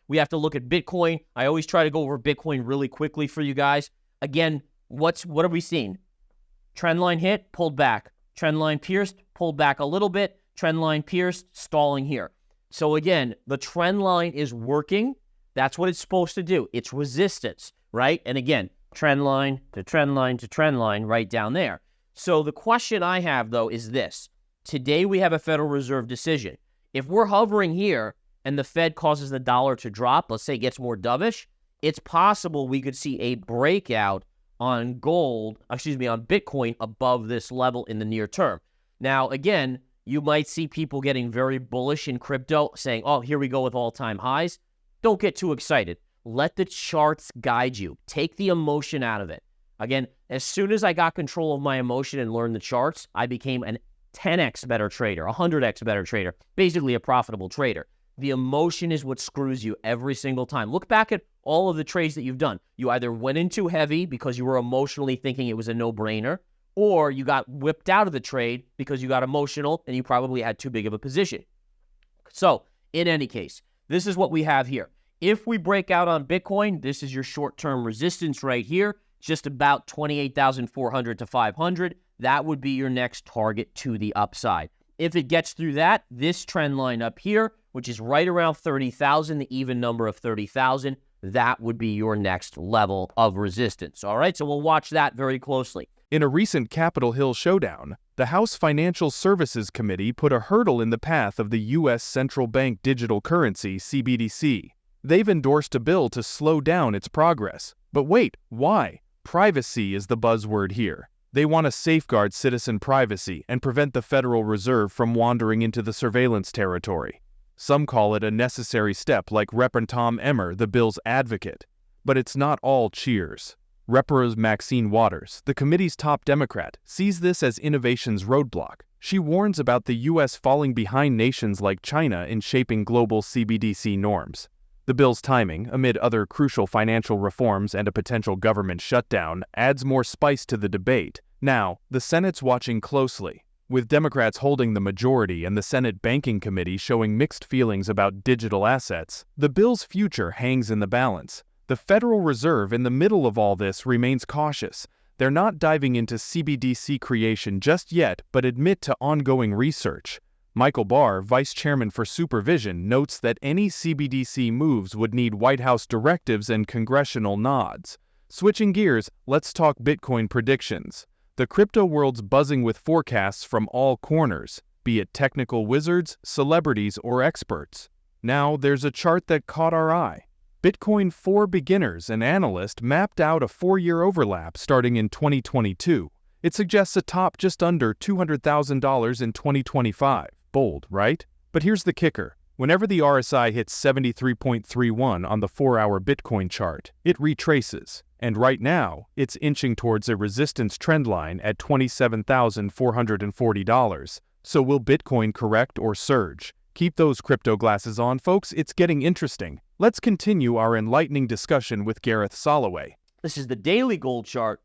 We have to look at Bitcoin. I always try to go over Bitcoin really quickly for you guys. Again, what have we seen? Trend line hit, pulled back. Trend line pierced, pulled back a little bit. Trend line pierced, stalling here. So again, the trend line is working. That's what it's supposed to do. It's resistance, right? And again, trend line to trend line to trend line right down there. So the question I have, though, is this. Today we have a Federal Reserve decision. If we're hovering here and the Fed causes the dollar to drop, let's say it gets more dovish, it's possible we could see a breakout on Bitcoin above this level in the near term. Now, again, you might see people getting very bullish in crypto, saying, oh, here we go with all-time highs. Don't get too excited. Let the charts guide you. Take the emotion out of it. Again, as soon as I got control of my emotion and learned the charts, I became an 10x better trader, 100x better trader, basically a profitable trader. The emotion is what screws you every single time. Look back at all of the trades that you've done. You either went in too heavy because you were emotionally thinking it was a no-brainer, or you got whipped out of the trade because you got emotional and you probably had too big of a position. So, in any case, this is what we have here. If we break out on Bitcoin, this is your short-term resistance right here, just about 28,400 to 500. That would be your next target to the upside. If it gets through that, this trend line up here, which is right around 30,000, the even number of 30,000, that would be your next level of resistance. All right, so we'll watch that very closely. In a recent Capitol Hill showdown, the House Financial Services Committee put a hurdle in the path of the U.S. central bank digital currency, CBDC. They've endorsed a bill to slow down its progress. But wait, why? Privacy is the buzzword here. They want to safeguard citizen privacy and prevent the Federal Reserve from wandering into the surveillance territory. Some call it a necessary step, like Rep. Tom Emmer, the bill's advocate. But it's not all cheers. Rep. Maxine Waters, the committee's top Democrat, sees this as innovation's roadblock. She warns about the U.S. falling behind nations like China in shaping global CBDC norms. The bill's timing, amid other crucial financial reforms and a potential government shutdown, adds more spice to the debate. Now, the Senate's watching closely, with Democrats holding the majority and the Senate Banking Committee showing mixed feelings about digital assets. The bill's future hangs in the balance. The Federal Reserve, in the middle of all this, remains cautious. They're not diving into CBDC creation just yet, but admit to ongoing research. Michael Barr, Vice Chairman for Supervision, notes that any CBDC moves would need White House directives and congressional nods. Switching gears, let's talk Bitcoin predictions. The crypto world's buzzing with forecasts from all corners, be it technical wizards, celebrities, or experts. Now, there's a chart that caught our eye. Bitcoin for Beginners, an analyst, mapped out a 4-year overlap starting in 2022. It suggests a top just under $200,000 in 2025. Bold, right? But here's the kicker. Whenever the RSI hits 73.31 on the 4-hour Bitcoin chart, it retraces. And right now, it's inching towards a resistance trend line at $27,440. So will Bitcoin correct or surge? Keep those crypto glasses on, folks. It's getting interesting. Let's continue our enlightening discussion with Gareth Soloway. This is the daily gold chart.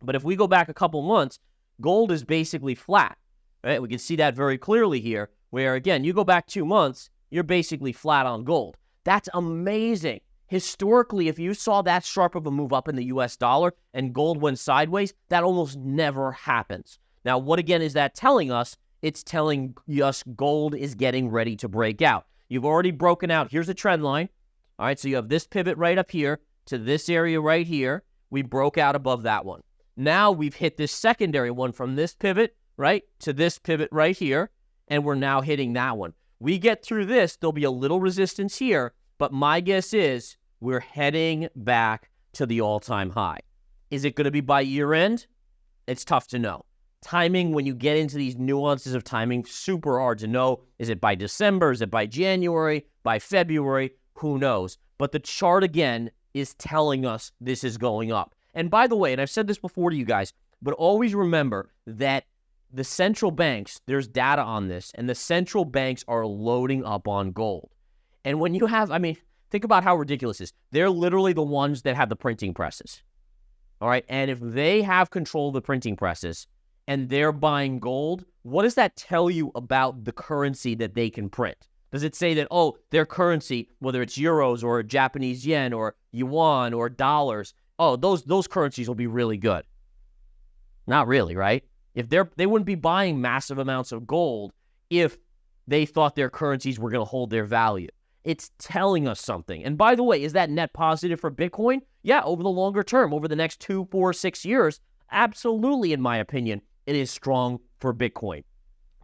But if we go back a couple months, gold is basically flat. Right? We can see that very clearly here, where, again, you go back 2 months, you're basically flat on gold. That's amazing. Historically, if you saw that sharp of a move up in the U.S. dollar and gold went sideways, that almost never happens. Now, what again is that telling us? It's telling us gold is getting ready to break out. You've already broken out. Here's a trend line. All right, so you have this pivot right up here to this area right here. We broke out above that one. Now we've hit this secondary one from this pivot, right, to this pivot right here, and we're now hitting that one. We get through this, there'll be a little resistance here, but my guess is we're heading back to the all-time high. Is it going to be by year end? It's tough to know. Timing, when you get into these nuances of timing, super hard to know. Is it by December? Is it by January? By February? Who knows? But the chart, again, is telling us this is going up. And by the way, and I've said this before to you guys, but always remember that the central banks, there's data on this, and the central banks are loading up on gold. And when you have, think about how ridiculous this is. They're literally the ones that have the printing presses. All right, and if they have control of the printing presses and they're buying gold, what does that tell you about the currency that they can print? Does it say that, oh, their currency, whether it's euros or Japanese yen or yuan or dollars, oh, those currencies will be really good? Not really, right? If they wouldn't be buying massive amounts of gold if they thought their currencies were going to hold their value. It's telling us something. And by the way, is that net positive for Bitcoin? Yeah, over the longer term, over the next 2, 4, 6 years, absolutely, in my opinion, it is strong for Bitcoin.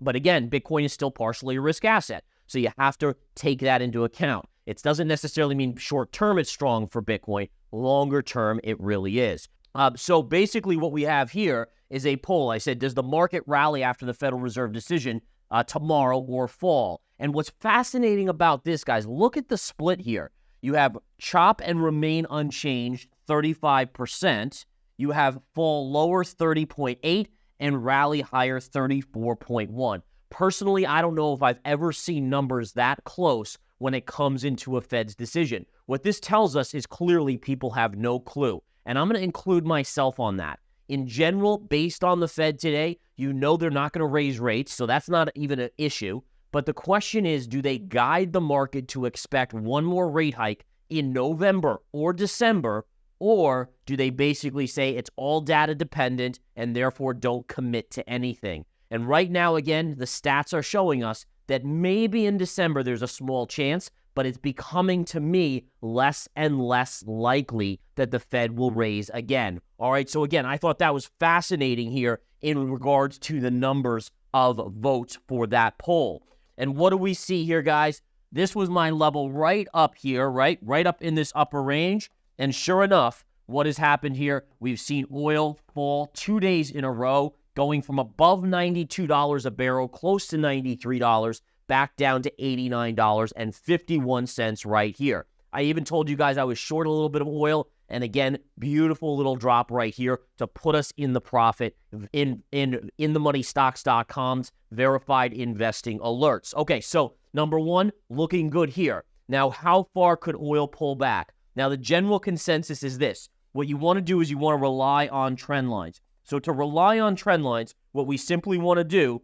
But again, Bitcoin is still partially a risk asset. So you have to take that into account. It doesn't necessarily mean short term it's strong for Bitcoin. Longer term, it really is. So basically what we have here is a poll. I said, does the market rally after the Federal Reserve decision tomorrow or fall? And what's fascinating about this, guys, look at the split here. You have chop and remain unchanged, 35%. You have fall lower, 30.8%, and rally higher, 34.1%. Personally, I don't know if I've ever seen numbers that close when it comes into a Fed's decision. What this tells us is clearly people have no clue. And I'm going to include myself on that. In general, based on the Fed today, you know they're not going to raise rates, so that's not even an issue. But the question is, do they guide the market to expect one more rate hike in November or December, or do they basically say it's all data dependent and therefore don't commit to anything? And right now, again, the stats are showing us that maybe in December there's a small chance, but it's becoming, to me, less and less likely that the Fed will raise again. All right, so again, I thought that was fascinating here in regards to the numbers of votes for that poll. And what do we see here, guys? This was my level right up here, right up in this upper range. And sure enough, what has happened here? We've seen oil fall 2 days in a row, going from above $92 a barrel, close to $93, back down to $89.51 right here. I even told you guys I was short a little bit of oil, and again, beautiful little drop right here to put us in the profit in themoneystocks.com's verified investing alerts. Okay, so number one, looking good here. Now, how far could oil pull back? Now, the general consensus is this. What you want to do is you want to rely on trend lines. So to rely on trend lines, what we simply want to do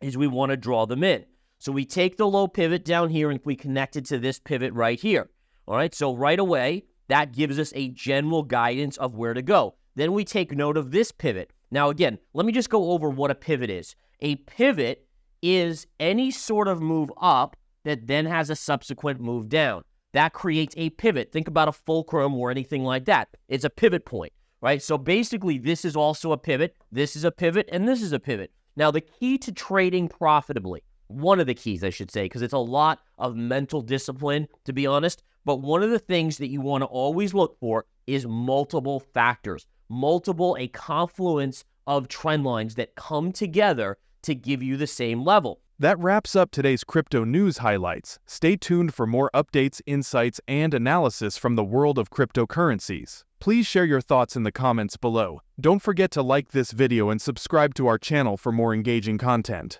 is we want to draw them in. So we take the low pivot down here and we connect it to this pivot right here. All right, so right away, that gives us a general guidance of where to go. Then we take note of this pivot. Now again, let me just go over what a pivot is. A pivot is any sort of move up that then has a subsequent move down. That creates a pivot. Think about a fulcrum or anything like that. It's a pivot point, right? So basically, this is also a pivot, this is a pivot, and this is a pivot. Now, the key to trading profitably, one of the keys, I should say, because it's a lot of mental discipline, to be honest, but one of the things that you want to always look for is multiple factors, a confluence of trend lines that come together to give you the same level. That wraps up today's crypto news highlights. Stay tuned for more updates, insights, and analysis from the world of cryptocurrencies. Please share your thoughts in the comments below. Don't forget to like this video and subscribe to our channel for more engaging content.